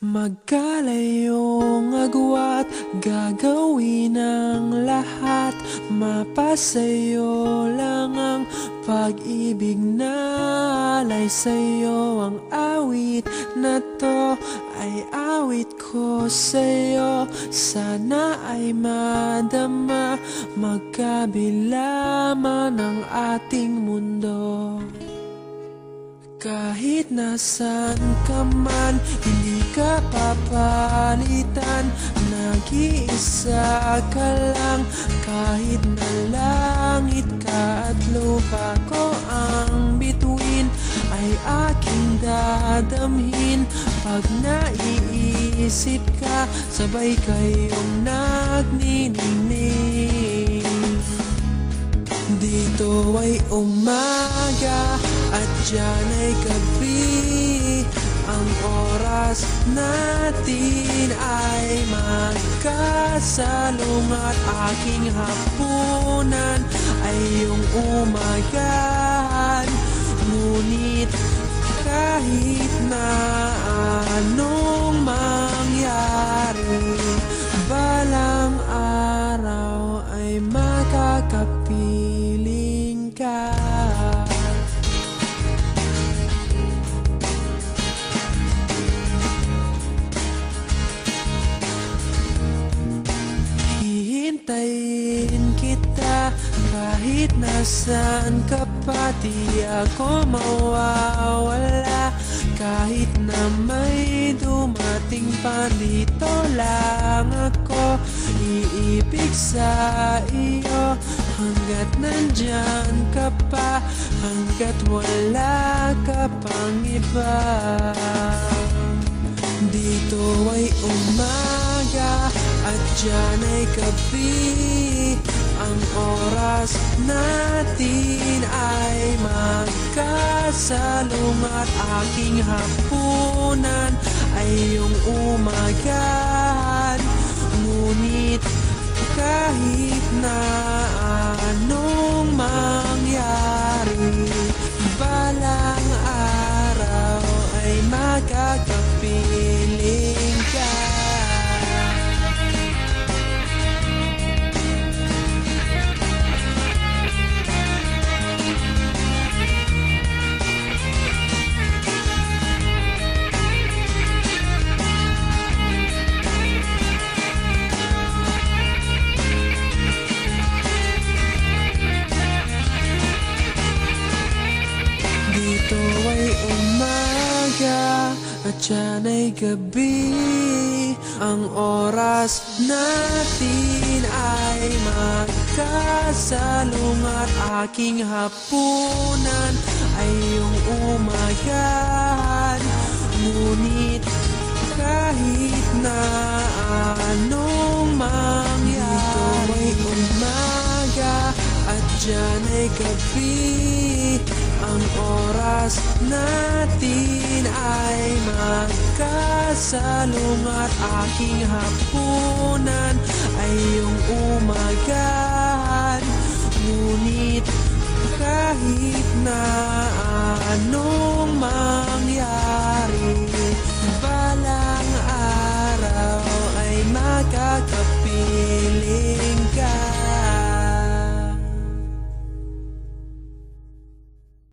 Magkalayong agwat, gagawin ang lahat. Mapasayo lang ang pag-ibig na alay sa'yo. Ang awit na to ay awit ko sa'yo. Sana ay madama, magkabila man ang ating mundo. Kahit nasan ka man, hindi ka papalitan. Nag-iisa ka lang, kahit na langit ka at lupa ko ang bituin, ay aking dadamhin. Pag naiisip ka, sabay kayong nagniningning. Dito ay umaga at diyan ay gabi. Ang oras natin ay magkasalungat. Aking hapunan ay iyong umagahan. Ngunit kahit na anong mangyari, balang araw ay makakapiling ka. Hihintayin kita kahit nasaan ka pa. Di ako mawawala kahit na may dumating pa. Dito lang ako iibig sa iyo hanggat nandyan ka pa, hanggat wala ka pang iba. Dito ay umaga at diyan ay gabi. Ang oras natin ay magkasalungat. Aking hapunan ay iyong umagahan. Ngunit kahit na anong mangyari, balang araw ay makakapiling ka. Dito ay umaga at diyan ay gabi. Ang oras natin ay magkasalungat. Aking hapunan ay iyong umagahan. Ngunit kahit na anong mangyari, dito ay umaga at diyan ay gabi. Ang oras natin ay magkasalungat. Aking hapunan ay iyong umagahan. Ngunit kahit na ano